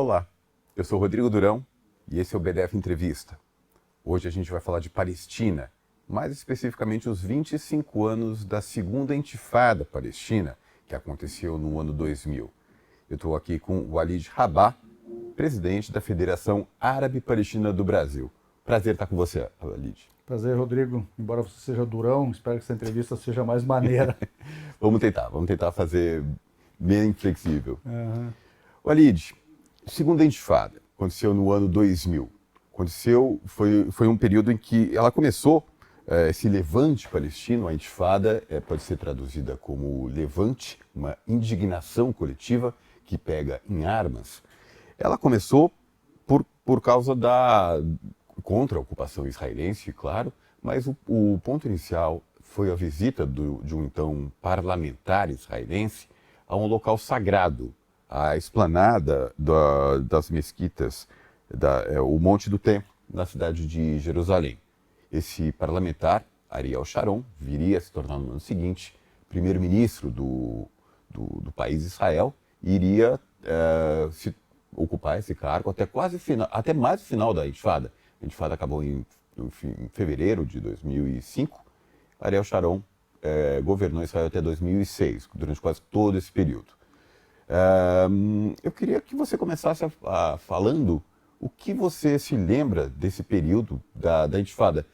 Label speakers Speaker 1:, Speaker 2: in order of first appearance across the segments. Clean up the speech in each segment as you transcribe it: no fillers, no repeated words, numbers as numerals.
Speaker 1: Olá, eu sou Rodrigo Durão e esse é o BDF Entrevista. Hoje a gente vai falar de Palestina, mais especificamente os 25 anos da segunda intifada palestina, que aconteceu no ano 2000. Eu estou aqui com o Walid Rabah, presidente da Federação Árabe Palestina do Brasil. Prazer estar com você, Walid.
Speaker 2: Prazer, Rodrigo. Embora você seja durão, espero que essa entrevista seja mais maneira.
Speaker 1: Vamos tentar fazer bem flexível.
Speaker 2: Uhum.
Speaker 1: Walid, segunda intifada, aconteceu no ano 2000. Foi um período em que ela começou, esse levante palestino, a intifada pode ser traduzida como levante, uma indignação coletiva que pega em armas. Ela começou por causa contra a ocupação israelense, claro, mas o ponto inicial foi a visita de um então parlamentar israelense a um local sagrado, a esplanada das mesquitas, o Monte do Templo, na cidade de Jerusalém. Esse parlamentar, Ariel Sharon, viria a se tornar no ano seguinte primeiro-ministro do país Israel e iria se ocupar esse cargo até mais o final da intifada. A intifada acabou em fevereiro de 2005. Ariel Sharon governou Israel até 2006, durante quase todo esse período. Eu queria que você começasse falando o que você se lembra desse período da intifada.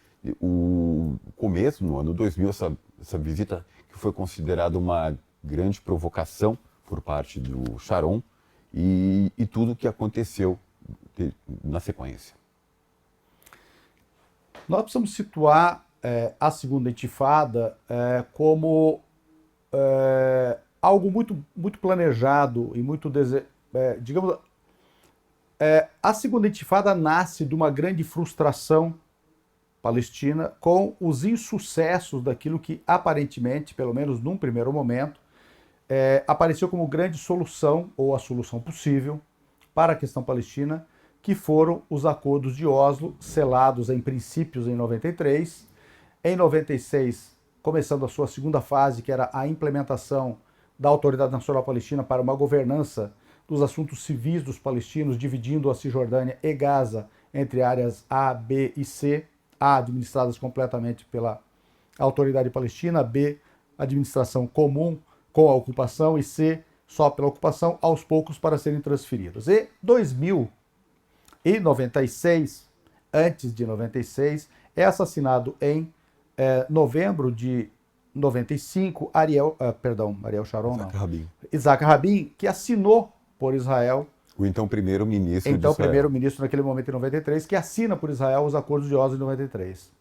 Speaker 1: O começo, no ano 2000, essa visita que foi considerada uma grande provocação por parte do Sharon e tudo o que aconteceu na sequência.
Speaker 2: Nós precisamos situar a segunda intifada como algo muito planejado e muito digamos, a segunda intifada nasce de uma grande frustração palestina com os insucessos daquilo que aparentemente, pelo menos num primeiro momento, apareceu como grande solução ou a solução possível para a questão palestina, que foram os acordos de Oslo, selados em princípios em 93, em 96, começando a sua segunda fase, que era a implementação da Autoridade Nacional Palestina para uma governança dos assuntos civis dos palestinos, dividindo a Cisjordânia e Gaza entre áreas A, B e C, A administradas completamente pela Autoridade Palestina, B administração comum com a ocupação e C só pela ocupação, aos poucos para serem transferidos. E 2096, antes de 96, é assassinado em novembro de 95, Ariel Sharon, Isaac Rabin, que assinou por Israel.
Speaker 1: O então primeiro-ministro de
Speaker 2: Então,
Speaker 1: Israel.
Speaker 2: primeiro-ministro naquele momento em 93, que assina por Israel os acordos de Oslo em 93.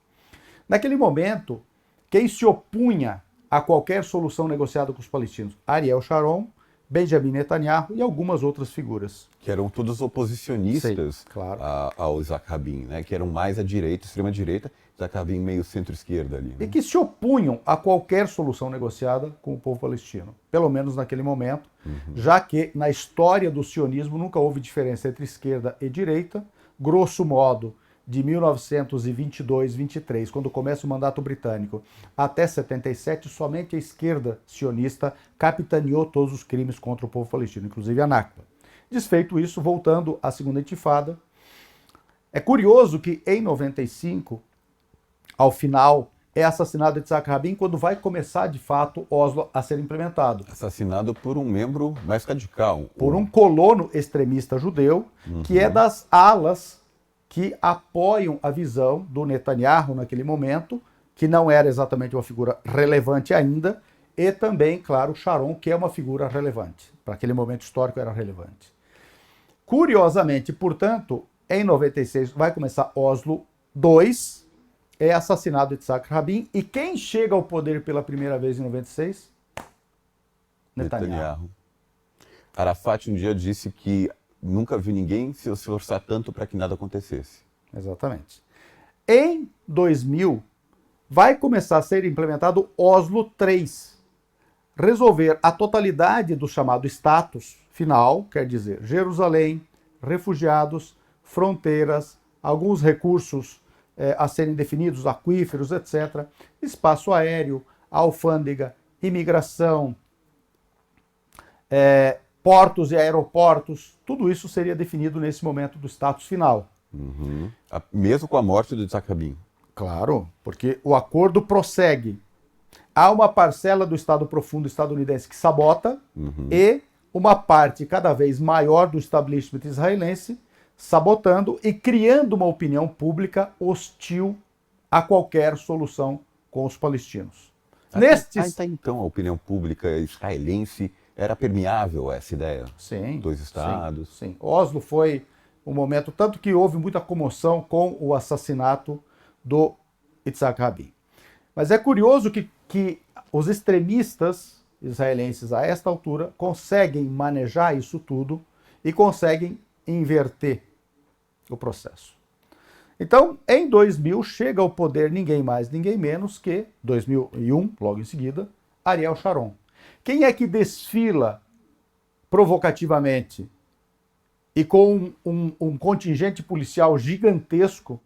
Speaker 2: Naquele momento, quem se opunha a qualquer solução negociada com os palestinos? Ariel Sharon, Benjamin Netanyahu e algumas outras figuras.
Speaker 1: Que eram todos oposicionistas.
Speaker 2: Sim, claro.
Speaker 1: Ao Isaac Rabin, né? Que eram mais à direita, extrema-direita, Isaac Rabin meio centro-esquerda ali. Né?
Speaker 2: E que se opunham a qualquer solução negociada com o povo palestino, pelo menos naquele momento, já que na história do sionismo nunca houve diferença entre esquerda e direita, grosso modo, de 1922-23, quando começa o mandato britânico, até 77, somente a esquerda sionista capitaneou todos os crimes contra o povo palestino, inclusive a Nakba. Desfeito isso, voltando à segunda intifada, é curioso que em 95, ao final, é assassinado Yitzhak Rabin quando vai começar, de fato, Oslo a ser implementado.
Speaker 1: Assassinado por um membro mais radical.
Speaker 2: Por um colono extremista judeu, que é das alas que apoiam a visão do Netanyahu naquele momento, que não era exatamente uma figura relevante ainda, e também, claro, Sharon, que é uma figura relevante. Para aquele momento histórico era relevante. Curiosamente, portanto, em 96 vai começar Oslo II, é assassinado Yitzhak Rabin, e quem chega ao poder pela primeira vez em 96? Netanyahu.
Speaker 1: Arafat um dia disse que nunca viu ninguém se esforçar tanto para que nada acontecesse.
Speaker 2: Exatamente. Em 2000, vai começar a ser implementado Oslo III. Resolver a totalidade do chamado status final, quer dizer, Jerusalém, refugiados, fronteiras, alguns recursos a serem definidos, aquíferos, etc., espaço aéreo, alfândega, imigração, portos e aeroportos, tudo isso seria definido nesse momento do status final.
Speaker 1: Mesmo com a morte do Yitzhak Rabin.
Speaker 2: Claro, porque o acordo prossegue. Há uma parcela do Estado profundo estadunidense que sabota e uma parte cada vez maior do establishment israelense sabotando e criando uma opinião pública hostil a qualquer solução com os palestinos.
Speaker 1: Então a opinião pública israelense era permeável a essa ideia?
Speaker 2: Sim.
Speaker 1: Dois estados?
Speaker 2: Sim. Oslo foi um momento, tanto que houve muita comoção com o assassinato do Yitzhak Rabin. Mas é curioso que os extremistas israelenses a esta altura conseguem manejar isso tudo e conseguem inverter o processo. Então, em 2000, chega ao poder ninguém mais, ninguém menos que, 2001, logo em seguida, Ariel Sharon. Quem é que desfila provocativamente e com um contingente policial gigantesco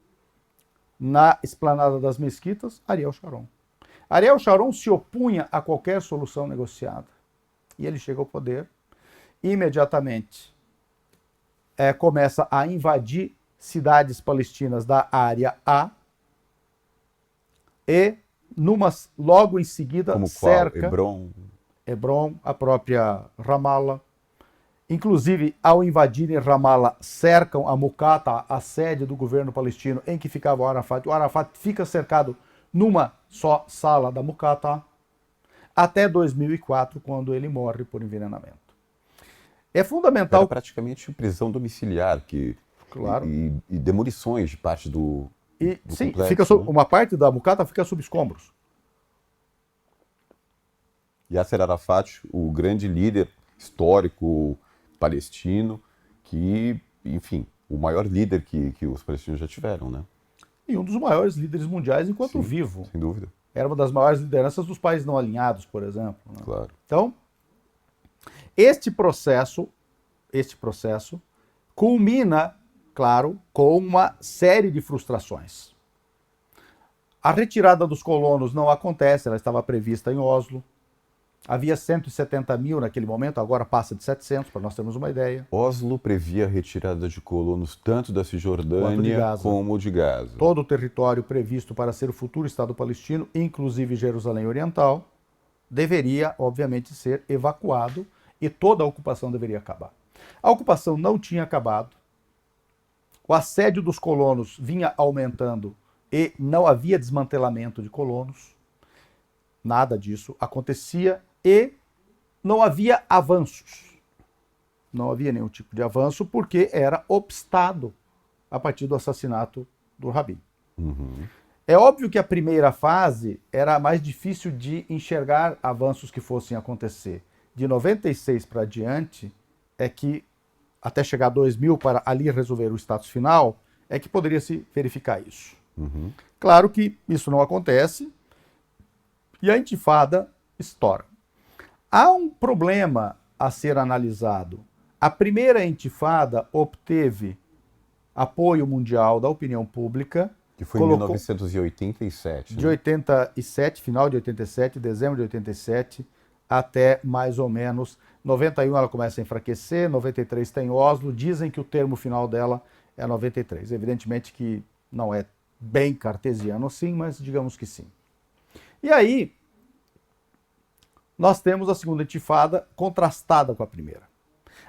Speaker 2: na esplanada das mesquitas? Ariel Sharon. Ariel Sharon se opunha a qualquer solução negociada. E ele chega ao poder, imediatamente começa a invadir cidades palestinas da área A e logo em seguida
Speaker 1: como
Speaker 2: cerca
Speaker 1: qual?
Speaker 2: Hebron, a própria Ramallah. Inclusive, ao invadirem Ramallah, cercam a Muqata, a sede do governo palestino em que ficava o Arafat. O Arafat fica cercado numa só sala da Muqata até 2004, quando ele morre por envenenamento. É fundamental...
Speaker 1: Era praticamente prisão domiciliar
Speaker 2: Claro.
Speaker 1: E demolições de parte do
Speaker 2: sim,
Speaker 1: complexo, né?
Speaker 2: Uma parte da Muqata fica sob escombros.
Speaker 1: Yasser Arafat, o grande líder histórico palestino, que, enfim, o maior líder que os palestinos já tiveram, né?
Speaker 2: E um dos maiores líderes mundiais enquanto
Speaker 1: Sim,
Speaker 2: vivo.
Speaker 1: sem dúvida.
Speaker 2: Era uma das maiores lideranças dos países não alinhados, por exemplo. Né?
Speaker 1: Claro.
Speaker 2: Então, este processo culmina, claro, com uma série de frustrações. A retirada dos colonos não acontece, ela estava prevista em Oslo. Havia 170 mil naquele momento, agora passa de 700, para nós termos uma ideia.
Speaker 1: Oslo previa a retirada de colonos tanto da Cisjordânia como de Gaza.
Speaker 2: Todo o território previsto para ser o futuro Estado palestino, inclusive Jerusalém Oriental, deveria, obviamente, ser evacuado e toda a ocupação deveria acabar. A ocupação não tinha acabado. O assédio dos colonos vinha aumentando e não havia desmantelamento de colonos. Nada disso acontecia e não havia avanços. Não havia nenhum tipo de avanço porque era obstado a partir do assassinato do Rabin. É óbvio que a primeira fase era a mais difícil de enxergar avanços que fossem acontecer. De 96 para diante é que, até chegar a 2000 para ali resolver o status final, é que poderia se verificar isso. Claro que isso não acontece e a intifada estoura. Há um problema a ser analisado. A primeira intifada obteve apoio mundial da opinião pública.
Speaker 1: Que foi em 1987.
Speaker 2: De 87, final de 87, dezembro de 87, até mais ou menos 91 ela começa a enfraquecer, 93 tem Oslo, dizem que o termo final dela é 93. Evidentemente que não é bem cartesiano assim, mas digamos que sim. E aí, nós temos a segunda intifada contrastada com a primeira.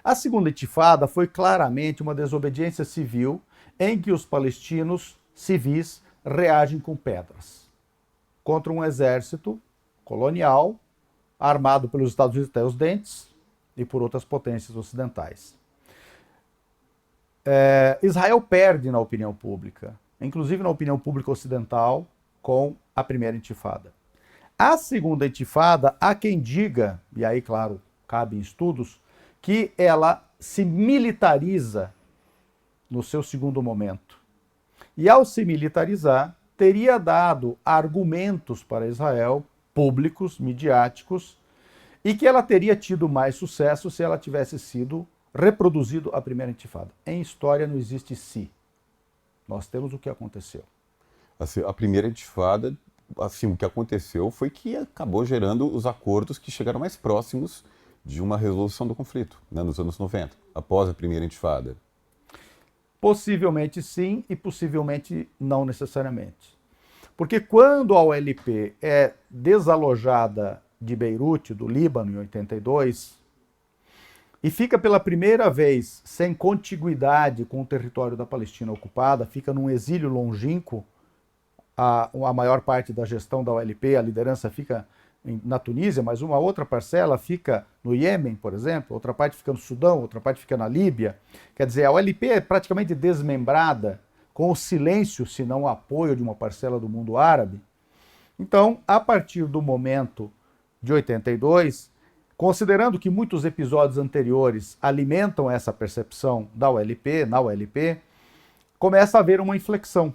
Speaker 2: A segunda intifada foi claramente uma desobediência civil em que os palestinos civis reagem com pedras contra um exército colonial armado pelos Estados Unidos até os dentes e por outras potências ocidentais. Israel perde na opinião pública, inclusive na opinião pública ocidental, com a primeira intifada. A segunda intifada, há quem diga, e aí, claro, cabe em estudos, que ela se militariza no seu segundo momento. E ao se militarizar, teria dado argumentos para Israel, públicos, midiáticos, e que ela teria tido mais sucesso se ela tivesse sido reproduzido a primeira intifada. Em história não existe se. Nós temos o que aconteceu.
Speaker 1: Assim, a primeira intifada, assim, o que aconteceu foi que acabou gerando os acordos que chegaram mais próximos de uma resolução do conflito, né, nos anos 90, após a primeira intifada.
Speaker 2: Possivelmente sim e possivelmente não necessariamente. Porque quando a OLP é desalojada de Beirute, do Líbano, em 82, e fica pela primeira vez sem contiguidade com o território da Palestina ocupada, fica num exílio longínquo, a maior parte da gestão da OLP, a liderança fica na Tunísia, mas uma outra parcela fica no Iêmen, por exemplo, outra parte fica no Sudão, outra parte fica na Líbia. Quer dizer, a OLP é praticamente desmembrada, com o silêncio, se não o apoio de uma parcela do mundo árabe. Então, a partir do momento de 82, considerando que muitos episódios anteriores alimentam essa percepção da OLP, na OLP, começa a haver uma inflexão.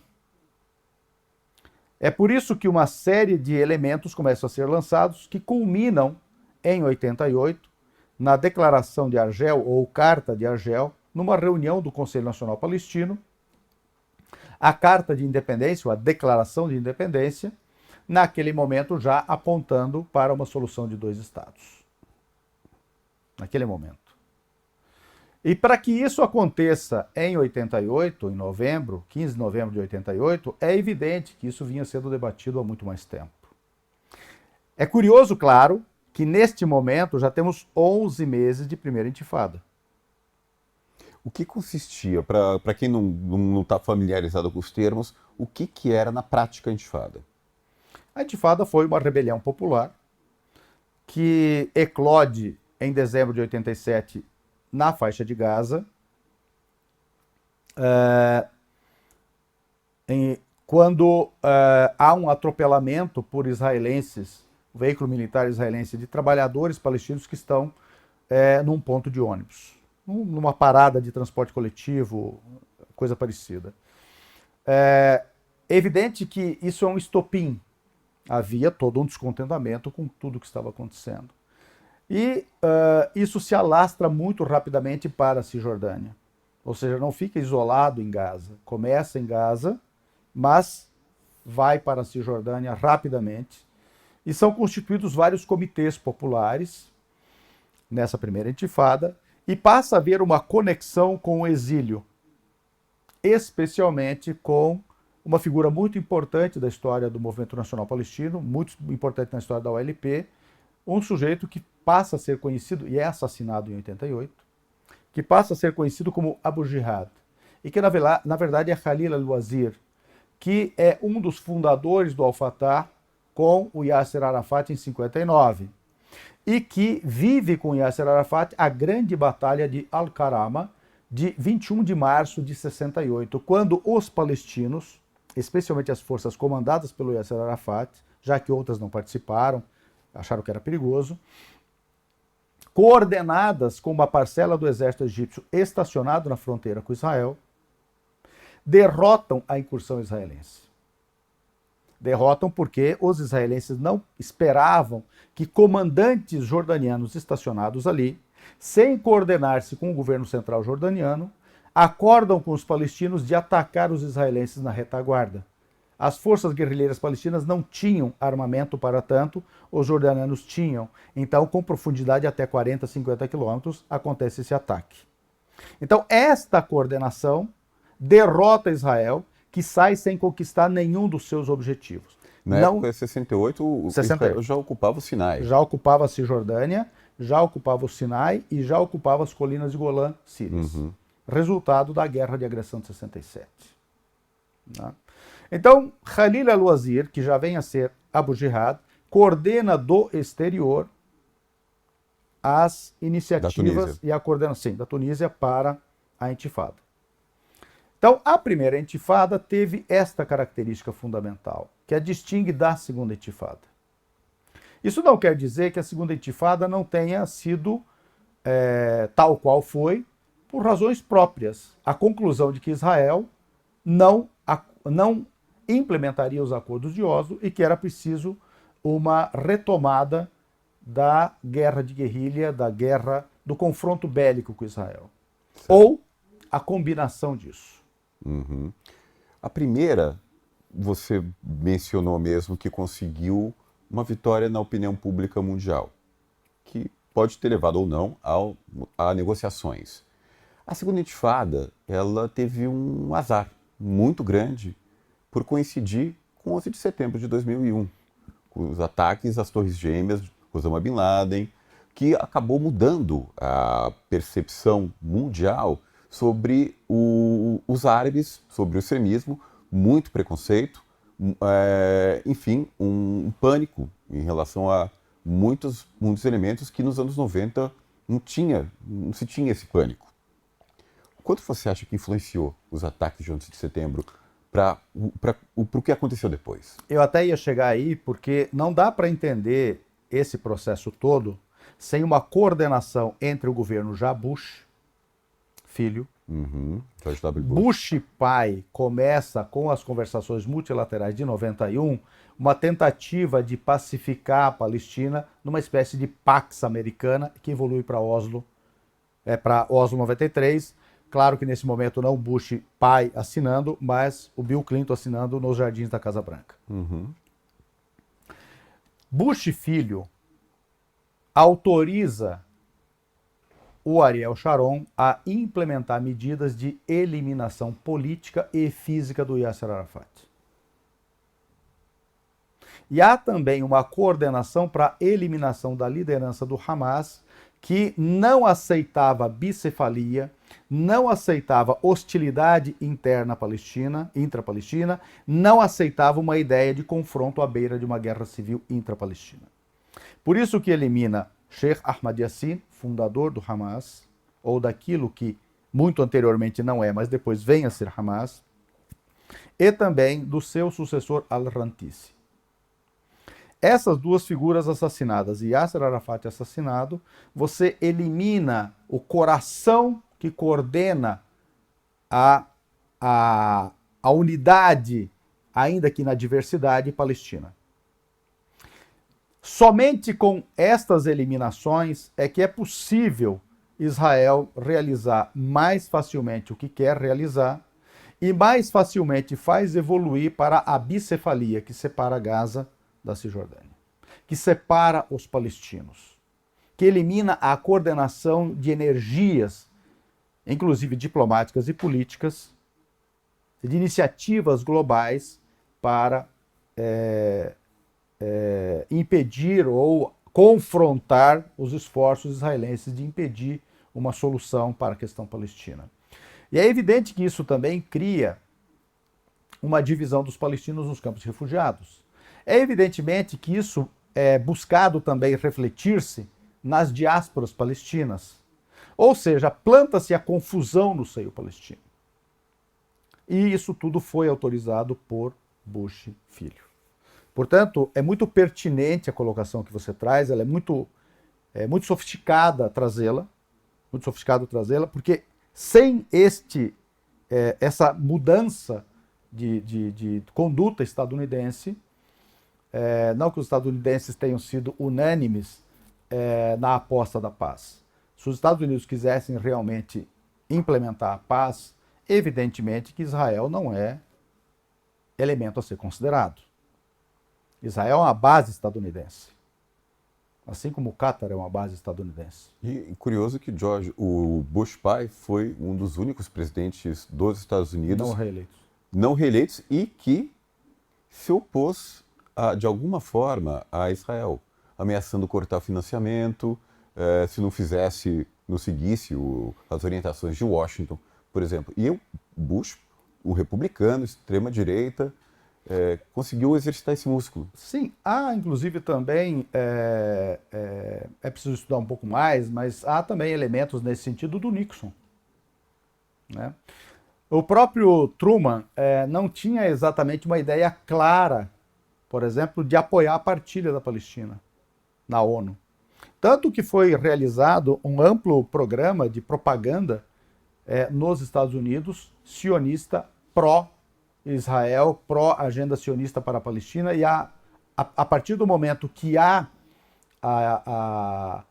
Speaker 2: É por isso que uma série de elementos começam a ser lançados que culminam em 88, na Declaração de Argel, ou Carta de Argel, numa reunião do Conselho Nacional Palestino, a Carta de Independência, ou a Declaração de Independência, naquele momento já apontando para uma solução de 2 estados. Naquele momento. E para que isso aconteça em 88, em novembro, 15 de novembro de 88, é evidente que isso vinha sendo debatido há muito mais tempo. É curioso, claro, que neste momento já temos 11 meses de primeira intifada.
Speaker 1: O que consistia, para quem não está familiarizado com os termos, o que era na prática a intifada?
Speaker 2: A intifada foi uma rebelião popular que eclode em dezembro de 87 na faixa de Gaza, quando há um atropelamento por israelenses, o veículo militar israelense, de trabalhadores palestinos que estão num ponto de ônibus, numa parada de transporte coletivo, coisa parecida. É evidente que isso é um estopim. Havia todo um descontentamento com tudo que estava acontecendo. E isso se alastra muito rapidamente para a Cisjordânia. Ou seja, não fica isolado em Gaza. Começa em Gaza, mas vai para a Cisjordânia rapidamente. E são constituídos vários comitês populares nessa primeira intifada, e passa a haver uma conexão com o exílio, especialmente com uma figura muito importante da história do Movimento Nacional Palestino, muito importante na história da OLP, um sujeito que passa a ser conhecido, e é assassinado em 88, que passa a ser conhecido como Abu Jihad, e que na verdade é Khalil al-Wazir, que é um dos fundadores do Al-Fatah com o Yasser Arafat em 59, e que vive com Yasser Arafat a grande batalha de Al-Karama, de 21 de março de 68, quando os palestinos, especialmente as forças comandadas pelo Yasser Arafat, já que outras não participaram, acharam que era perigoso, coordenadas com uma parcela do exército egípcio estacionado na fronteira com Israel, derrotam a incursão israelense. Derrotam porque os israelenses não esperavam que comandantes jordanianos estacionados ali, sem coordenar-se com o governo central jordaniano, acordam com os palestinos de atacar os israelenses na retaguarda. As forças guerrilheiras palestinas não tinham armamento para tanto, os jordanianos tinham. Então, com profundidade até 40, 50 quilômetros, acontece esse ataque. Então, esta coordenação derrota Israel, que sai sem conquistar nenhum dos seus objetivos.
Speaker 1: Na época de 68, 68, Israel já ocupava o Sinai.
Speaker 2: Já ocupava a Cisjordânia, já ocupava o Sinai e já ocupava as colinas de Golã sírias. Resultado da guerra de agressão de 67. Né? Então, Khalil al-Wazir, que já vem a ser Abu Jihad, coordena do exterior as iniciativas e a coordenação da Tunísia para a intifada. Então, a primeira intifada teve esta característica fundamental, que a distingue da segunda intifada. Isso não quer dizer que a segunda intifada não tenha sido tal qual foi, por razões próprias. A conclusão de que Israel não implementaria os acordos de Oslo e que era preciso uma retomada da guerra de guerrilha, do confronto bélico com Israel. Certo. Ou a combinação disso.
Speaker 1: A primeira, você mencionou mesmo que conseguiu uma vitória na opinião pública mundial, que pode ter levado ou não a negociações. A segunda intifada, ela teve um azar muito grande por coincidir com 11 de setembro de 2001, com os ataques às Torres Gêmeas, Osama Bin Laden, que acabou mudando a percepção mundial sobre os árabes, sobre o extremismo, muito preconceito, enfim, um pânico em relação a muitos elementos que nos anos 90 não se tinha esse pânico. Quanto você acha que influenciou os ataques de 11 de setembro para o que aconteceu depois?
Speaker 2: Eu até ia chegar aí, porque não dá para entender esse processo todo sem uma coordenação entre o governo já Bush, filho.
Speaker 1: George W. Bush.
Speaker 2: Bush pai começa com as conversações multilaterais de 91, uma tentativa de pacificar a Palestina numa espécie de Pax Americana que evolui para Oslo 93. Claro que nesse momento não o Bush pai assinando, mas o Bill Clinton assinando nos jardins da Casa Branca. Bush filho autoriza o Ariel Sharon a implementar medidas de eliminação política e física do Yasser Arafat. E há também uma coordenação para a eliminação da liderança do Hamas, que não aceitava bicefalia, não aceitava hostilidade interna palestina, intra-palestina, não aceitava uma ideia de confronto à beira de uma guerra civil intra-palestina. Por isso que elimina Sheikh Ahmad Yassin, fundador do Hamas, ou daquilo que muito anteriormente não é, mas depois vem a ser Hamas, e também do seu sucessor Al-Rantisi. Essas duas figuras assassinadas e Yasser Arafat assassinado, você elimina o coração que coordena a unidade, ainda que na diversidade, palestina. Somente com estas eliminações é que é possível Israel realizar mais facilmente o que quer realizar e mais facilmente faz evoluir para a bicefalia que separa Gaza da Cisjordânia, que separa os palestinos, que elimina a coordenação de energias, inclusive diplomáticas e políticas, de iniciativas globais para impedir ou confrontar os esforços israelenses de impedir uma solução para a questão palestina. E é evidente que isso também cria uma divisão dos palestinos nos campos de refugiados. É evidentemente que isso é buscado também refletir-se nas diásporas palestinas. Ou seja, planta-se a confusão no seio palestino. E isso tudo foi autorizado por Bush filho. Portanto, é muito pertinente a colocação que você traz, ela é muito sofisticada trazê-la, porque sem essa mudança de conduta estadunidense, não que os estadunidenses tenham sido unânimes na aposta da paz. Se os Estados Unidos quisessem realmente implementar a paz, evidentemente que Israel não é elemento a ser considerado. Israel é uma base estadunidense, assim como o Catar é uma base estadunidense.
Speaker 1: E curioso que o Bush pai foi um dos únicos presidentes dos Estados Unidos não reeleitos e que se opôs de alguma forma a Israel, ameaçando cortar financiamento, se não seguisse as orientações de Washington, por exemplo. E o Bush, um republicano, extrema-direita, conseguiu exercitar esse músculo.
Speaker 2: Sim, há inclusive também, é preciso estudar um pouco mais, mas há também elementos nesse sentido do Nixon, né? O próprio Truman não tinha exatamente uma ideia clara, por exemplo, de apoiar a partilha da Palestina na ONU. Tanto que foi realizado um amplo programa de propaganda nos Estados Unidos, sionista, pró-Israel, pró-agenda sionista para a Palestina, e a partir do momento que há a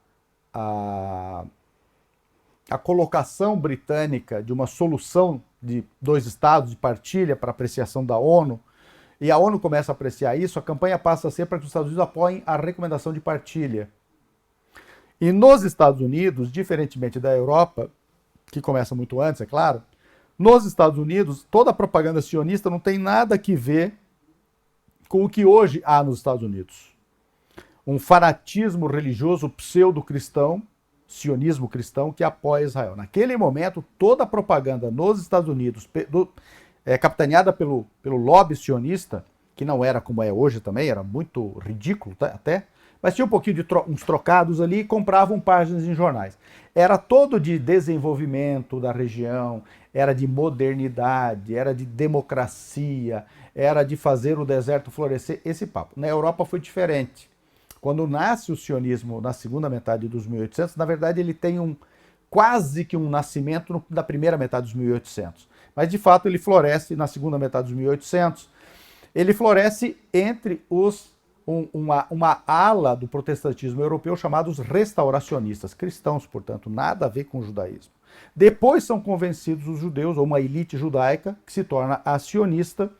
Speaker 2: colocação britânica de uma solução de dois estados, de partilha para apreciação da ONU, e a ONU começa a apreciar isso, a campanha passa a ser para que os Estados Unidos apoiem a recomendação de partilha. E nos Estados Unidos, diferentemente da Europa, que começa muito antes, é claro, nos Estados Unidos, toda a propaganda sionista não tem nada que ver com o que hoje há nos Estados Unidos. Um fanatismo religioso pseudo-cristão, sionismo cristão, que apoia Israel. Naquele momento, toda a propaganda nos Estados Unidos, capitaneada pelo lobby sionista, que não era como é hoje também, era muito ridículo até, mas tinha um pouquinho de uns trocados ali e compravam páginas em jornais. Era todo de desenvolvimento da região, era de modernidade, era de democracia, era de fazer o deserto florescer, esse papo. Na Europa foi diferente. Quando nasce o sionismo na segunda metade dos 1800, na verdade ele tem quase que um nascimento na primeira metade dos 1800. Mas de fato ele floresce na segunda metade dos 1800. Ele floresce entre uma ala do protestantismo europeu chamados restauracionistas, cristãos, portanto, nada a ver com o judaísmo. Depois são convencidos os judeus, ou uma elite judaica, que se torna acionista,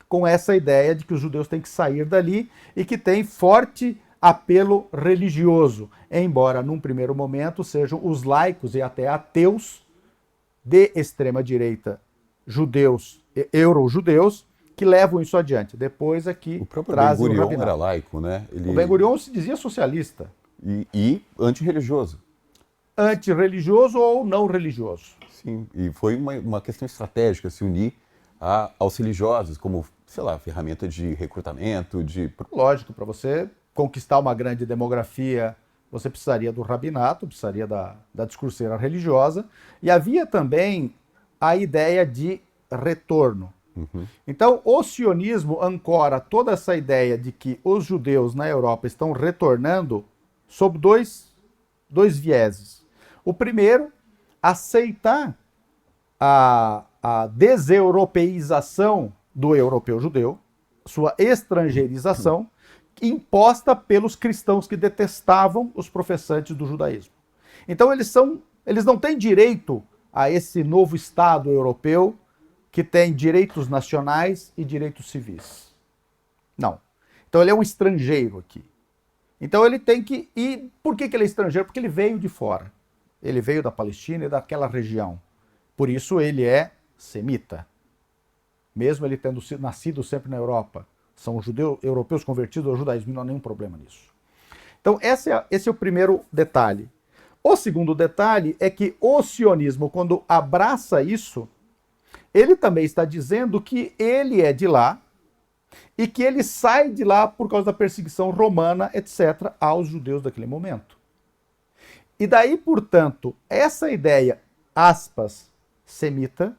Speaker 2: com essa ideia de que os judeus têm que sair dali e que tem forte apelo religioso, embora num primeiro momento sejam os laicos e até ateus de extrema direita, judeus, euro-judeus, que levam isso adiante. Depois aqui
Speaker 1: o próprio
Speaker 2: trazem
Speaker 1: Ben-Gurion
Speaker 2: o rabinato.
Speaker 1: era laico, né?
Speaker 2: O Ben-Gurion se dizia socialista.
Speaker 1: E antirreligioso.
Speaker 2: Antirreligioso ou não religioso.
Speaker 1: Sim, e foi uma questão estratégica se unir aos religiosos como, sei lá, ferramenta de recrutamento,
Speaker 2: Lógico, para você conquistar uma grande demografia, você precisaria do rabinato, precisaria da discurseira religiosa, e havia também a ideia de retorno.
Speaker 1: Uhum.
Speaker 2: Então, o sionismo ancora toda essa ideia de que os judeus na Europa estão retornando sob dois vieses. O primeiro, aceitar a deseuropeização do europeu judeu, sua estrangeirização, imposta pelos cristãos que detestavam os professantes do judaísmo. Então eles não têm direito a esse novo Estado europeu que tem direitos nacionais e direitos civis. Não. Então ele é um estrangeiro aqui. Então ele tem que ir. Por que ele é estrangeiro? Porque ele veio de fora. Ele veio da Palestina e daquela região. Por isso ele é semita. Mesmo ele tendo nascido sempre na Europa. São judeus europeus convertidos ao judaísmo, não há nenhum problema nisso. Então esse é o primeiro detalhe. O segundo detalhe é que o sionismo, quando abraça isso, ele também está dizendo que ele é de lá e que ele sai de lá por causa da perseguição romana, etc., aos judeus daquele momento. E daí, portanto, essa ideia, aspas, semita,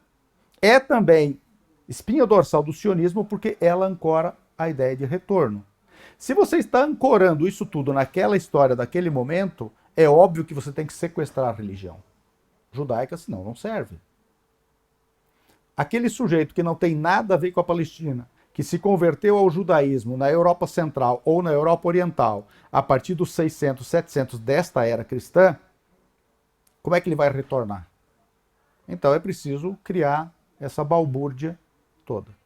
Speaker 2: é também espinha dorsal do sionismo porque ela ancora a ideia de retorno. Se você está ancorando isso tudo naquela história daquele momento, é óbvio que você tem que sequestrar a religião judaica, senão não serve. Aquele sujeito que não tem nada a ver com a Palestina, que se converteu ao judaísmo na Europa Central ou na Europa Oriental a partir dos 600, 700 desta era cristã, como é que ele vai retornar? Então é preciso criar essa balbúrdia toda.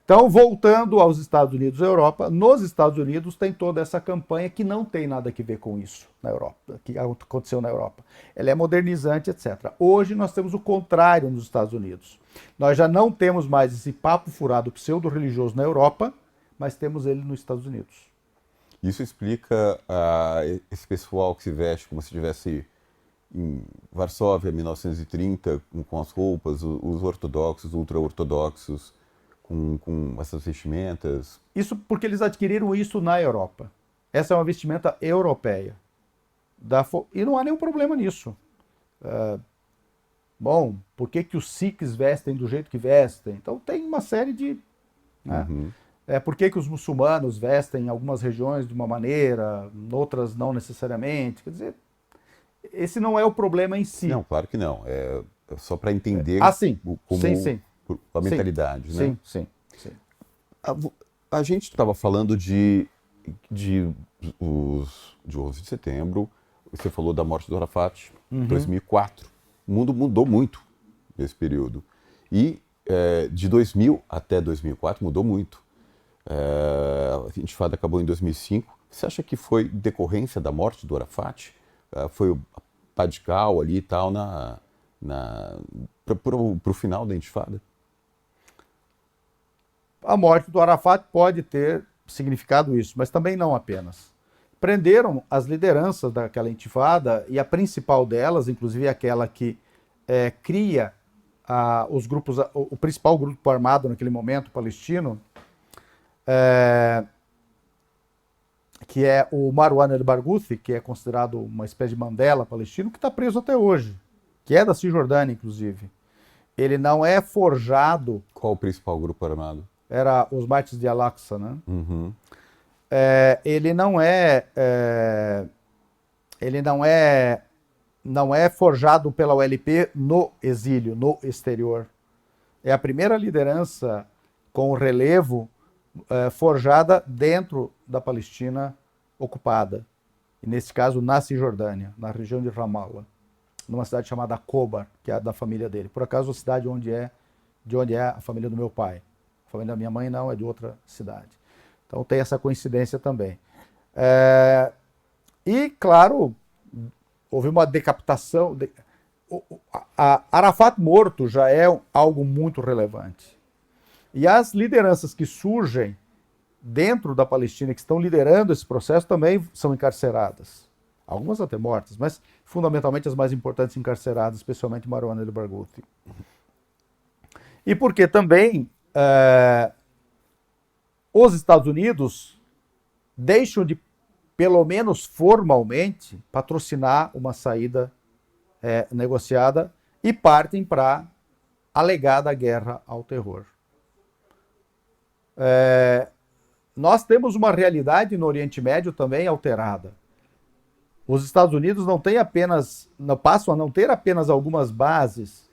Speaker 2: Então, voltando aos Estados Unidos e Europa, nos Estados Unidos tem toda essa campanha que não tem nada a ver com isso na Europa, que aconteceu na Europa. Ela é modernizante, etc. Hoje nós temos o contrário nos Estados Unidos. Nós já não temos mais esse papo furado pseudo-religioso na Europa, mas temos ele nos Estados Unidos.
Speaker 1: Isso explica esse pessoal que se veste como se estivesse em Varsóvia, 1930, com as roupas, os ortodoxos, ultra-ortodoxos, com essas vestimentas.
Speaker 2: Isso porque eles adquiriram isso na Europa. Essa é uma vestimenta europeia. E não há nenhum problema nisso. Bom, por que os Sikhs vestem do jeito que vestem? Então tem uma série de... Né?
Speaker 1: Uhum.
Speaker 2: Por que os muçulmanos vestem em algumas regiões de uma maneira, em outras não necessariamente? Quer dizer, esse não é o problema em si.
Speaker 1: Não, claro que não. É só para entender
Speaker 2: sim.
Speaker 1: como
Speaker 2: Sim.
Speaker 1: a mentalidade, né?
Speaker 2: Sim.
Speaker 1: A gente estava falando de 11 de setembro, você falou da morte do Arafat, 2004. O mundo mudou muito nesse período. E de 2000 até 2004 mudou muito. A Intifada acabou em 2005. Você acha que foi decorrência da morte do Arafat? Foi o radical ali e tal para o final da intifada?
Speaker 2: A morte do Arafat pode ter significado isso, mas também não apenas. Prenderam as lideranças daquela intifada e a principal delas, inclusive aquela que cria os grupos, o principal grupo armado naquele momento palestino, que é o Marwan el-Barghouthi, que é considerado uma espécie de Mandela palestino, que está preso até hoje, que é da Cisjordânia, inclusive. Ele não é forjado.
Speaker 1: Qual o principal grupo armado?
Speaker 2: Era os Mártires de Al-Aqsa, né?
Speaker 1: Uhum.
Speaker 2: Ele não é forjado pela ULP no exílio, no exterior. É a primeira liderança com relevo forjada dentro da Palestina ocupada. E nesse caso, na Cisjordânia, na região de Ramallah, numa cidade chamada Khobar, que é da família dele. Por acaso, a cidade de onde é a família do meu pai. A família da minha mãe não, é de outra cidade. Então tem essa coincidência também. E, claro, houve uma decapitação. Arafat morto já é algo muito relevante. E as lideranças que surgem dentro da Palestina, que estão liderando esse processo, também são encarceradas. Algumas até mortas, mas fundamentalmente as mais importantes encarceradas, especialmente Marwan el-Barghouthi. E porque também os Estados Unidos deixam de, pelo menos formalmente, patrocinar uma saída negociada e partem para a alegada guerra ao terror. Nós temos uma realidade no Oriente Médio também alterada. Os Estados Unidos passam a não ter apenas algumas bases.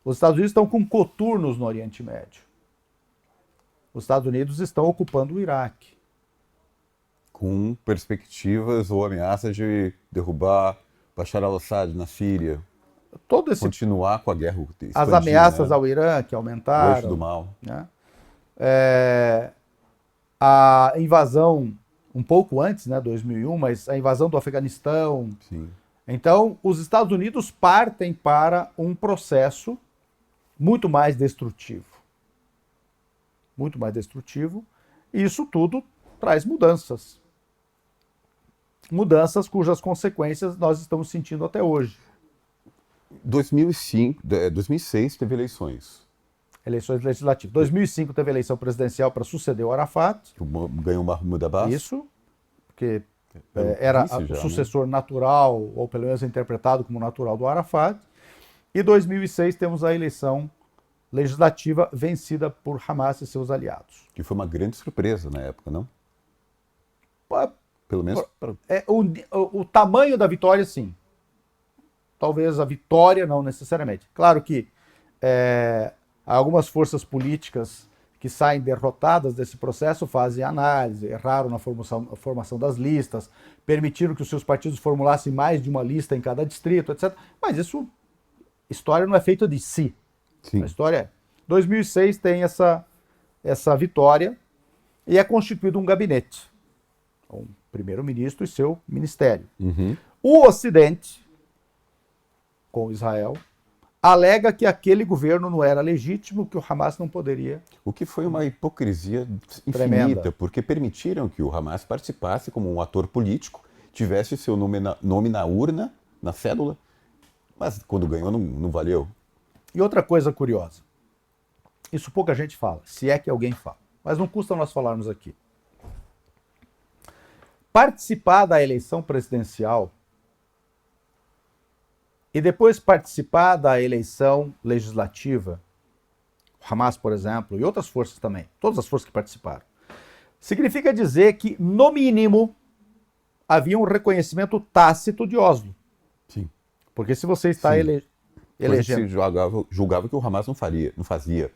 Speaker 2: Os Estados Unidos estão com coturnos no Oriente Médio. Os Estados Unidos estão ocupando o Iraque.
Speaker 1: Com perspectivas ou ameaças de derrubar Bashar al-Assad na Síria. Continuar com a guerra.
Speaker 2: As ameaças ao Irã que aumentaram.
Speaker 1: O eixo do mal.
Speaker 2: Né? A invasão, um pouco antes, né, 2001, mas a invasão do Afeganistão.
Speaker 1: Sim.
Speaker 2: Então, os Estados Unidos partem para um processo muito mais destrutivo. Muito mais destrutivo. E isso tudo traz mudanças. Mudanças cujas consequências nós estamos sentindo até hoje.
Speaker 1: 2006 teve eleições.
Speaker 2: Eleições legislativas. 2005 teve eleição presidencial para suceder o Arafat.
Speaker 1: Ganhou Mahmoud Abbas.
Speaker 2: Isso, porque era o sucessor natural, ou pelo menos interpretado como natural do Arafat. E 2006 temos a eleição legislativa vencida por Hamas e seus aliados.
Speaker 1: Que foi uma grande surpresa na época, não? Pelo menos...
Speaker 2: O tamanho da vitória, sim. Talvez a vitória, não necessariamente. Claro que algumas forças políticas que saem derrotadas desse processo fazem análise, erraram na formação das listas, permitiram que os seus partidos formulassem mais de uma lista em cada distrito, etc. Mas história não é feita de si.
Speaker 1: Sim.
Speaker 2: A história é... 2006 tem essa vitória e é constituído um gabinete. Um primeiro-ministro e seu ministério.
Speaker 1: Uhum.
Speaker 2: O Ocidente, com Israel, alega que aquele governo não era legítimo, que o Hamas não poderia.
Speaker 1: O que foi uma hipocrisia infinita,
Speaker 2: Tremenda.
Speaker 1: Porque permitiram que o Hamas participasse como um ator político, tivesse seu nome na urna, na cédula, mas quando ganhou não valeu.
Speaker 2: E outra coisa curiosa, isso pouca gente fala, se é que alguém fala, mas não custa nós falarmos aqui. Participar da eleição presidencial e depois participar da eleição legislativa, o Hamas, por exemplo, e outras forças também, todas as forças que participaram, significa dizer que, no mínimo, havia um reconhecimento tácito de Oslo.
Speaker 1: Sim.
Speaker 2: Porque se você está elegendo...
Speaker 1: Se julgava que o Hamas não fazia,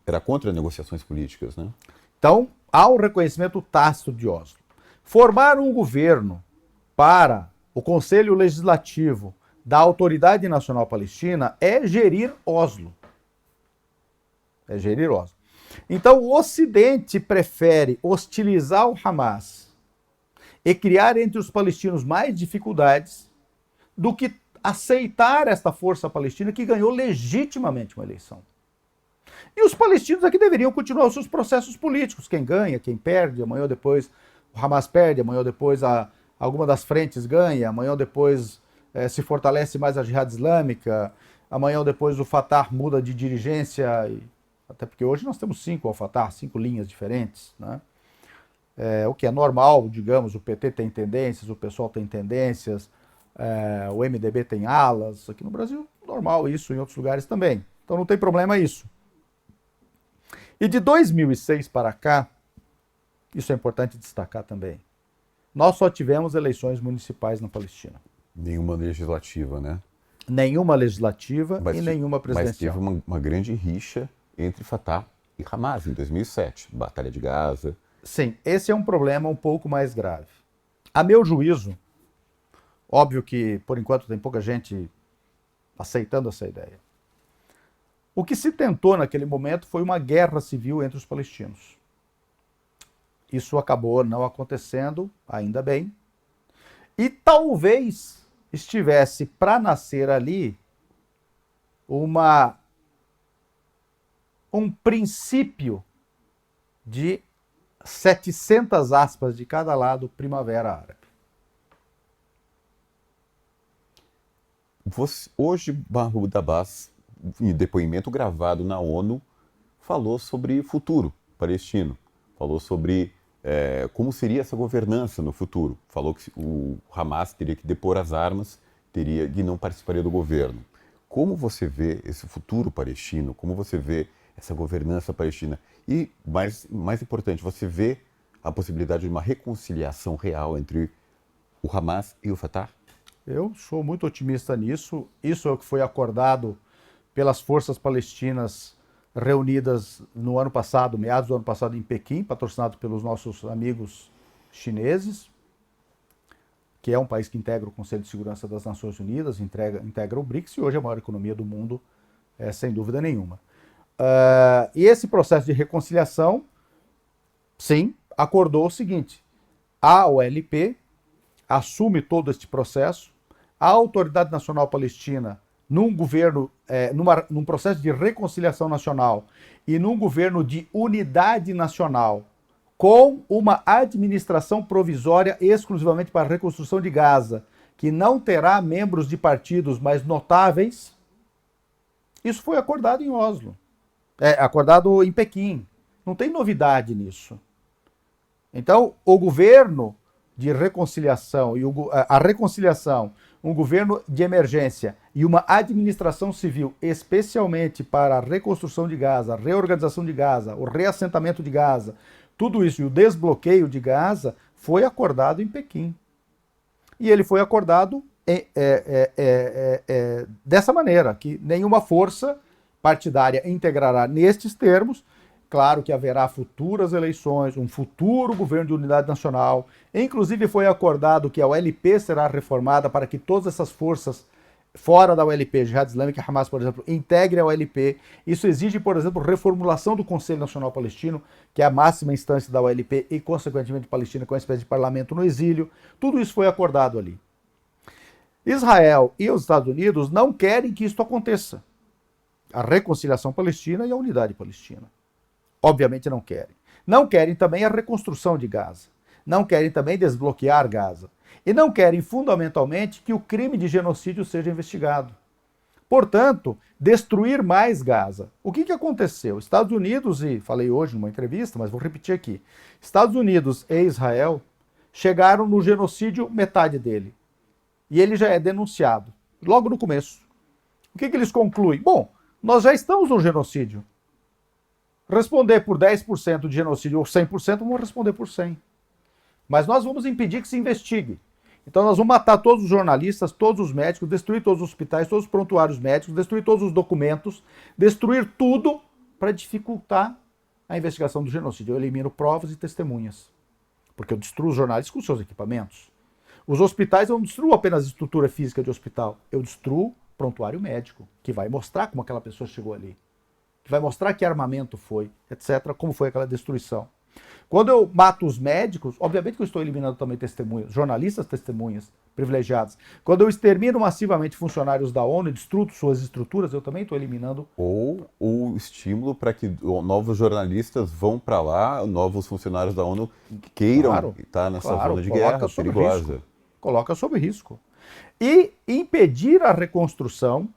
Speaker 1: era contra negociações políticas, né?
Speaker 2: Então, há um reconhecimento tácito de Oslo. Formar um governo para o Conselho Legislativo da Autoridade Nacional Palestina é gerir Oslo. É gerir Oslo. Então, o Ocidente prefere hostilizar o Hamas e criar entre os palestinos mais dificuldades do que aceitar esta força palestina que ganhou legitimamente uma eleição. E os palestinos aqui deveriam continuar os seus processos políticos. Quem ganha, quem perde, amanhã ou depois o Hamas perde, amanhã ou depois alguma das frentes ganha, amanhã ou depois se fortalece mais a Jihad Islâmica, amanhã ou depois o Fatah muda de dirigência, até porque hoje nós temos 5 ao Fatah, 5 linhas diferentes, né? O que é normal, digamos, o PT tem tendências, o PSOL tem tendências, o MDB tem alas, aqui no Brasil, normal isso, em outros lugares também. Então não tem problema isso. E de 2006 para cá, isso é importante destacar também, nós só tivemos eleições municipais na Palestina.
Speaker 1: Nenhuma legislativa, né?
Speaker 2: Nenhuma legislativa e nenhuma presidencial.
Speaker 1: Mas teve uma grande rixa entre Fatah e Hamas em 2007, Batalha de Gaza.
Speaker 2: Sim, esse é um problema um pouco mais grave. A meu juízo, óbvio que por enquanto tem pouca gente aceitando essa ideia. O que se tentou naquele momento foi uma guerra civil entre os palestinos. Isso acabou não acontecendo, ainda bem. E talvez estivesse para nascer ali um princípio de 700 aspas de cada lado, Primavera Árabe.
Speaker 1: Hoje, Mahmoud Abbas, em depoimento gravado na ONU, falou sobre futuro palestino, falou sobre como seria essa governança no futuro, falou que o Hamas teria que depor as armas, e não participaria do governo. Como você vê esse futuro palestino? Como você vê essa governança palestina? E, mais importante, você vê a possibilidade de uma reconciliação real entre o Hamas e o Fatah?
Speaker 2: Eu sou muito otimista nisso. Isso é o que foi acordado pelas forças palestinas reunidas no ano passado, meados do ano passado, em Pequim, patrocinado pelos nossos amigos chineses, que é um país que integra o Conselho de Segurança das Nações Unidas, integra o BRICS e hoje é a maior economia do mundo, sem dúvida nenhuma. E esse processo de reconciliação, sim, acordou o seguinte: a OLP assume todo este processo, a Autoridade Nacional Palestina, num governo, num processo de reconciliação nacional e num governo de unidade nacional, com uma administração provisória exclusivamente para a reconstrução de Gaza, que não terá membros de partidos mais notáveis. Isso foi acordado em Oslo, acordado em Pequim. Não tem novidade nisso. Então, o governo de reconciliação e a reconciliação, um governo de emergência e uma administração civil, especialmente para a reconstrução de Gaza, a reorganização de Gaza, o reassentamento de Gaza, tudo isso e o desbloqueio de Gaza foi acordado em Pequim. E ele foi acordado dessa maneira, que nenhuma força partidária integrará nestes termos. Claro que haverá futuras eleições, um futuro governo de unidade nacional. Inclusive foi acordado que a OLP será reformada para que todas essas forças fora da OLP, Jihad Islâmica e Hamas, por exemplo, integrem a OLP. Isso exige, por exemplo, reformulação do Conselho Nacional Palestino, que é a máxima instância da OLP e, consequentemente, Palestina com uma espécie de parlamento no exílio. Tudo isso foi acordado ali. Israel e os Estados Unidos não querem que isso aconteça. A reconciliação palestina e a unidade palestina. Obviamente não querem. Não querem também a reconstrução de Gaza. Não querem também desbloquear Gaza. E não querem, fundamentalmente, que o crime de genocídio seja investigado. Portanto, destruir mais Gaza. O que aconteceu? Estados Unidos, e falei hoje numa entrevista, mas vou repetir aqui. Estados Unidos e Israel chegaram no genocídio, metade dele. E ele já é denunciado, logo no começo. O que eles concluem? Bom, nós já estamos no genocídio. Responder por 10% de genocídio ou 100%, vamos responder por 100%. Mas nós vamos impedir que se investigue. Então nós vamos matar todos os jornalistas, todos os médicos, destruir todos os hospitais, todos os prontuários médicos, destruir todos os documentos, destruir tudo para dificultar a investigação do genocídio. Eu elimino provas e testemunhas, porque eu destruo os jornalistas com seus equipamentos. Os hospitais, eu não destruo apenas a estrutura física de hospital, eu destruo prontuário médico, que vai mostrar como aquela pessoa chegou ali. que vai mostrar que armamento foi, etc., como foi aquela destruição. Quando eu mato os médicos, obviamente que eu estou eliminando também testemunhas, jornalistas testemunhas privilegiadas. Quando eu extermino massivamente funcionários da ONU e destruo suas estruturas, eu também estou eliminando.
Speaker 1: Ou o estímulo para que novos jornalistas vão para lá, novos funcionários da ONU queiram estar nessa zona de guerra perigosa.
Speaker 2: Risco, coloca sob risco. E impedir a reconstrução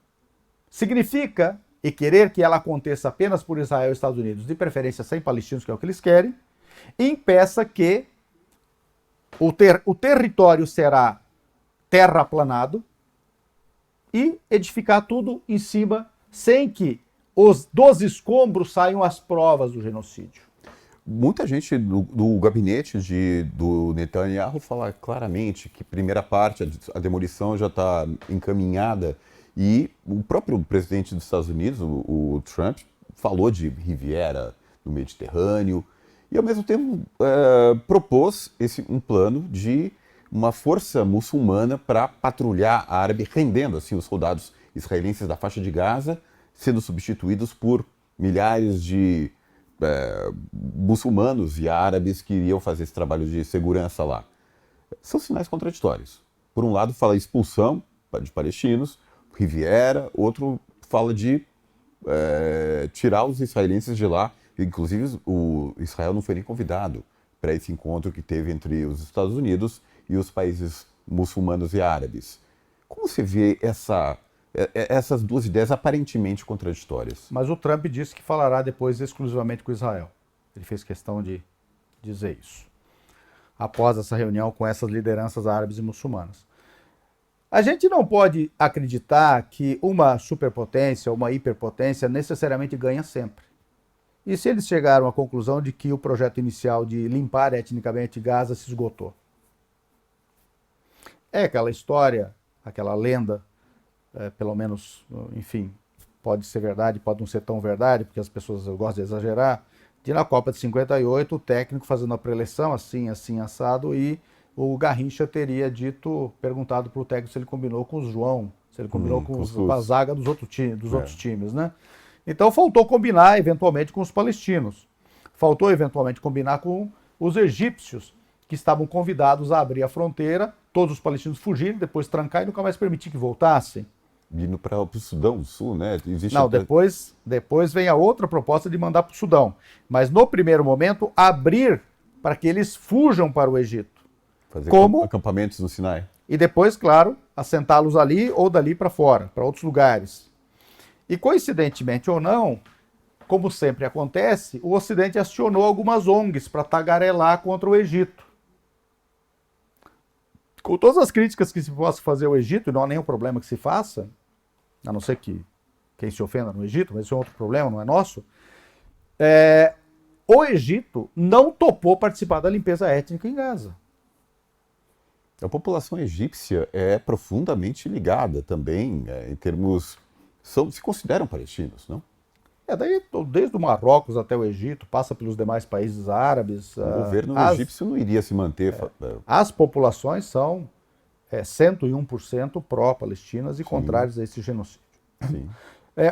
Speaker 2: significa, e querer que ela aconteça apenas por Israel e Estados Unidos, de preferência sem palestinos, que é o que eles querem, impeça que o território será terraplanado e edificar tudo em cima, sem que dos escombros saiam as provas do genocídio.
Speaker 1: Muita gente do gabinete do Netanyahu fala claramente que primeira parte, a demolição já está encaminhada, e o próprio presidente dos Estados Unidos, o Trump, falou de Riviera no Mediterrâneo, e ao mesmo tempo propôs um plano de uma força muçulmana para patrulhar árabe, rendendo assim os soldados israelenses da faixa de Gaza, sendo substituídos por milhares de muçulmanos e árabes que iriam fazer esse trabalho de segurança lá. São sinais contraditórios. Por um lado fala expulsão de palestinos, Riviera, outro fala de tirar os israelenses de lá. Inclusive, o Israel não foi nem convidado para esse encontro que teve entre os Estados Unidos e os países muçulmanos e árabes. Como você vê essas duas ideias aparentemente contraditórias?
Speaker 2: Mas o Trump disse que falará depois exclusivamente com Israel. Ele fez questão de dizer isso, após essa reunião com essas lideranças árabes e muçulmanas. A gente não pode acreditar que uma superpotência, uma hiperpotência, necessariamente ganha sempre. E se eles chegaram à conclusão de que o projeto inicial de limpar etnicamente Gaza se esgotou? É aquela história, aquela lenda, pelo menos, enfim, pode ser verdade, pode não ser tão verdade, porque as pessoas gostam de exagerar, de na Copa de 58, o técnico fazendo a preleção, assim, assado, e o Garrincha teria perguntado para o técnico se ele combinou com o João, se ele combinou com a zaga dos outros times, né? Então faltou combinar, eventualmente, com os palestinos. Faltou, eventualmente, combinar com os egípcios, que estavam convidados a abrir a fronteira, todos os palestinos fugirem, depois trancar e nunca mais permitir que voltassem.
Speaker 1: Indo para o Sudão do Sul, né?
Speaker 2: Não, depois vem a outra proposta de mandar para o Sudão. Mas, no primeiro momento, abrir para que eles fujam para o Egito.
Speaker 1: Fazer acampamentos no Sinai.
Speaker 2: E depois, claro, assentá-los ali ou dali para fora, para outros lugares. E, coincidentemente ou não, como sempre acontece, o Ocidente acionou algumas ONGs para tagarelar contra o Egito. Com todas as críticas que se possa fazer ao Egito, e não há nenhum problema que se faça, a não ser que quem se ofenda no Egito, mas isso é outro problema, não é nosso, o Egito não topou participar da limpeza étnica em Gaza.
Speaker 1: A população egípcia é profundamente ligada também, em termos... se consideram palestinos, não?
Speaker 2: Daí, desde o Marrocos até o Egito, passa pelos demais países árabes.
Speaker 1: O governo egípcio não iria se manter.
Speaker 2: As populações são 101% pró-palestinas e contrárias a esse genocídio.
Speaker 1: Sim.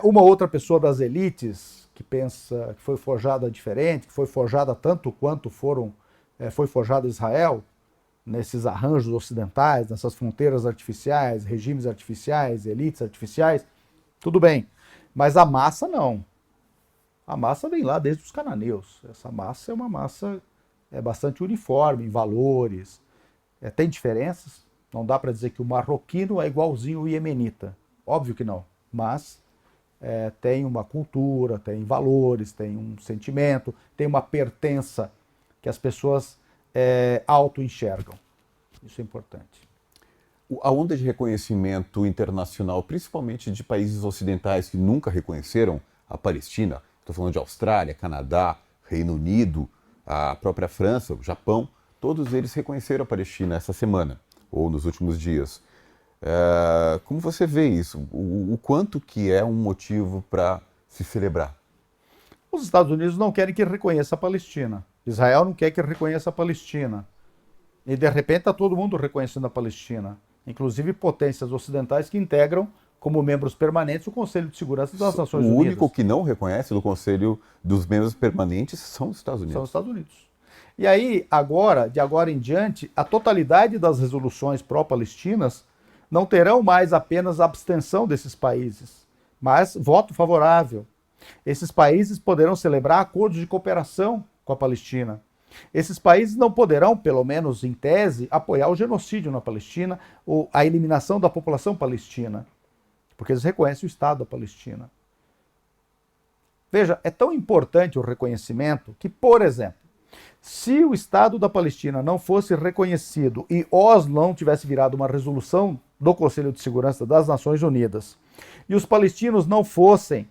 Speaker 2: Uma outra pessoa das elites que pensa que foi forjada diferente, que foi forjada tanto quanto foi forjada Israel, nesses arranjos ocidentais, nessas fronteiras artificiais, regimes artificiais, elites artificiais, tudo bem. Mas a massa não. A massa vem lá desde os cananeus. Essa massa é uma massa bastante uniforme em valores. Tem diferenças. Não dá para dizer que o marroquino é igualzinho o iemenita. Óbvio que não. Mas tem uma cultura, tem valores, tem um sentimento, tem uma pertença que as pessoas auto-enxergam. Isso é importante.
Speaker 1: A onda de reconhecimento internacional, principalmente de países ocidentais que nunca reconheceram a Palestina, estou falando de Austrália, Canadá, Reino Unido, a própria França, o Japão, todos eles reconheceram a Palestina essa semana, ou nos últimos dias. Como você vê isso? O quanto que é um motivo para se celebrar?
Speaker 2: Os Estados Unidos não querem que reconheça a Palestina. Israel não quer que reconheça a Palestina. E, de repente, está todo mundo reconhecendo a Palestina. Inclusive potências ocidentais que integram como membros permanentes o Conselho de Segurança das Nações
Speaker 1: O
Speaker 2: Unidas.
Speaker 1: único que não reconhece do Conselho dos membros permanentes são os Estados Unidos.
Speaker 2: São os Estados Unidos. E aí, de agora em diante, a totalidade das resoluções pró-palestinas não terão mais apenas a abstenção desses países, mas voto favorável. Esses países poderão celebrar acordos de cooperação com a Palestina. Esses países não poderão, pelo menos em tese, apoiar o genocídio na Palestina ou a eliminação da população palestina, porque eles reconhecem o Estado da Palestina. Veja, é tão importante o reconhecimento que, por exemplo, se o Estado da Palestina não fosse reconhecido e Oslo não tivesse virado uma resolução do Conselho de Segurança das Nações Unidas e os palestinos não fossem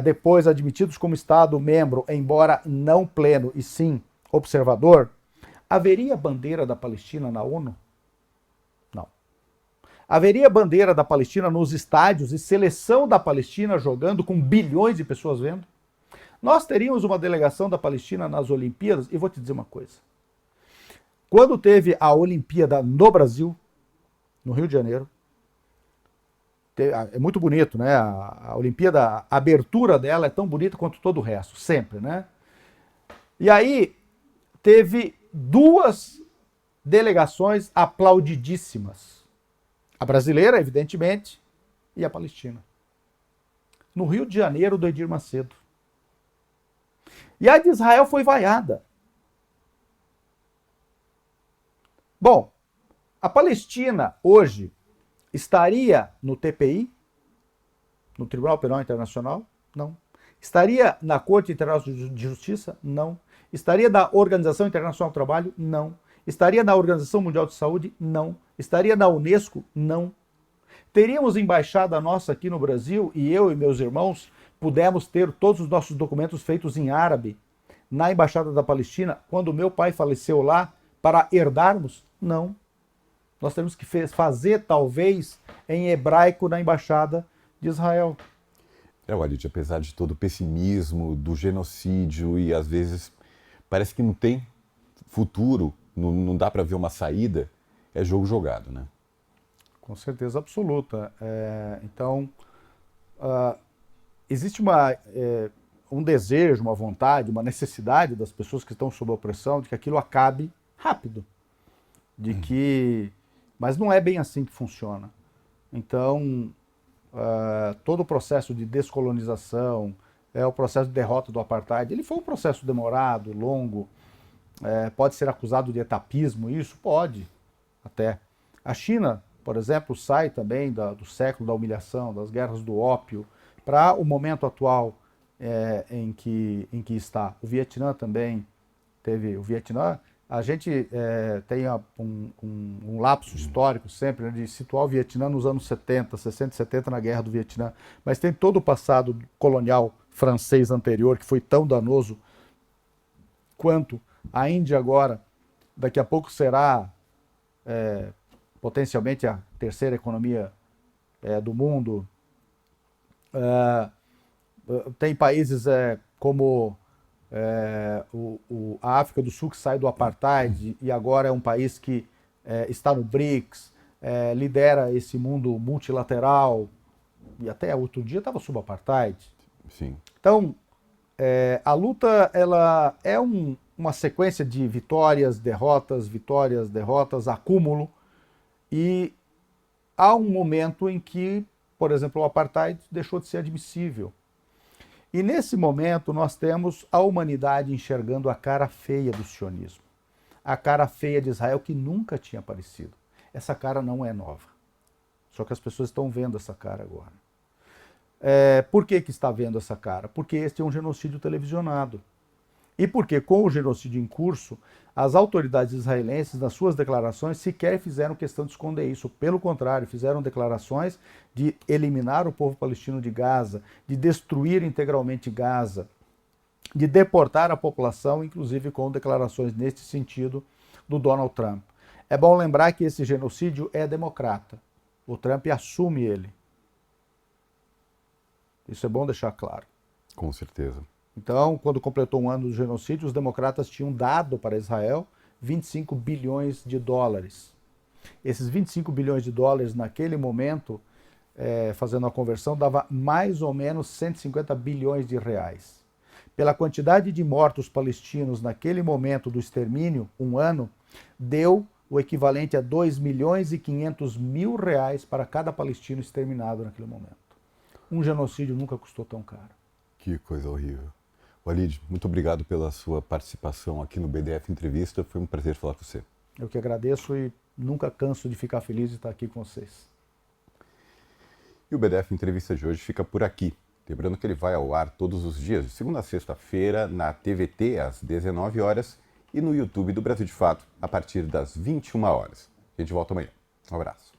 Speaker 2: depois admitidos como Estado membro, embora não pleno e sim observador, haveria bandeira da Palestina na ONU? Não. Haveria bandeira da Palestina nos estádios e seleção da Palestina jogando com bilhões de pessoas vendo? Nós teríamos uma delegação da Palestina nas Olimpíadas, e vou te dizer uma coisa. Quando teve a Olimpíada no Brasil, no Rio de Janeiro, é muito bonito, né? A Olimpíada, a abertura dela é tão bonita quanto todo o resto, sempre, né? E aí teve duas delegações aplaudidíssimas. A brasileira, evidentemente, e a palestina. No Rio de Janeiro, do Edir Macedo. E a de Israel foi vaiada. Bom, a Palestina hoje estaria no TPI, no Tribunal Penal Internacional? Não. Estaria na Corte Internacional de Justiça? Não. Estaria na Organização Internacional do Trabalho? Não. Estaria na Organização Mundial de Saúde? Não. Estaria na Unesco? Não. Teríamos embaixada nossa aqui no Brasil e eu e meus irmãos pudemos ter todos os nossos documentos feitos em árabe na Embaixada da Palestina quando meu pai faleceu lá para herdarmos? Não. Nós temos que fazer, talvez, em hebraico na Embaixada de Israel.
Speaker 1: Walid, apesar de todo o pessimismo, do genocídio e às vezes parece que não tem futuro, não dá para ver uma saída, é jogo jogado, né?
Speaker 2: Com certeza absoluta. Então, existe um desejo, uma vontade, uma necessidade das pessoas que estão sob opressão de que aquilo acabe rápido. Mas não é bem assim que funciona. Então, todo o processo de descolonização, o processo de derrota do apartheid, ele foi um processo demorado, longo, pode ser acusado de etapismo, isso pode até. A China, por exemplo, sai também do século da humilhação, das guerras do ópio, para o momento atual em que está. O Vietnã também teve. O Vietnã, a gente tem um lapso histórico sempre, né, de situar o Vietnã nos anos 70, 60 e 70 na Guerra do Vietnã, mas tem todo o passado colonial francês anterior, que foi tão danoso quanto a Índia agora, daqui a pouco será potencialmente a terceira economia do mundo. Tem países como a África do Sul, que sai do apartheid e agora é um país que está no BRICS, lidera esse mundo multilateral e até outro dia estava sob apartheid.
Speaker 1: Sim.
Speaker 2: Então, a luta ela é uma sequência de vitórias, derrotas, acúmulo, e há um momento em que, por exemplo, o apartheid deixou de ser admissível. E nesse momento nós temos a humanidade enxergando a cara feia do sionismo. A cara feia de Israel que nunca tinha aparecido. Essa cara não é nova. Só que as pessoas estão vendo essa cara agora. Por que está vendo essa cara? Porque este é um genocídio televisionado. E porque, com o genocídio em curso, as autoridades israelenses, nas suas declarações, sequer fizeram questão de esconder isso. Pelo contrário, fizeram declarações de eliminar o povo palestino de Gaza, de destruir integralmente Gaza, de deportar a população, inclusive com declarações neste sentido do Donald Trump. É bom lembrar que esse genocídio é democrata. O Trump assume ele. Isso é bom deixar claro.
Speaker 1: Com certeza.
Speaker 2: Então, quando completou um ano do genocídio, os democratas tinham dado para Israel 25 bilhões de dólares. Esses 25 bilhões de dólares, naquele momento, fazendo a conversão, dava mais ou menos 150 bilhões de reais. Pela quantidade de mortos palestinos naquele momento do extermínio, um ano, deu o equivalente a 2 milhões e 500 mil reais para cada palestino exterminado naquele momento. Um genocídio nunca custou tão caro.
Speaker 1: Que coisa horrível. Walid, muito obrigado pela sua participação aqui no BDF Entrevista. Foi um prazer falar com você.
Speaker 2: Eu que agradeço e nunca canso de ficar feliz de estar aqui com vocês.
Speaker 1: E o BDF Entrevista de hoje fica por aqui. Lembrando que ele vai ao ar todos os dias, de segunda a sexta-feira, na TVT, às 19 horas, e no YouTube do Brasil de Fato, a partir das 21 horas. A gente volta amanhã. Um abraço.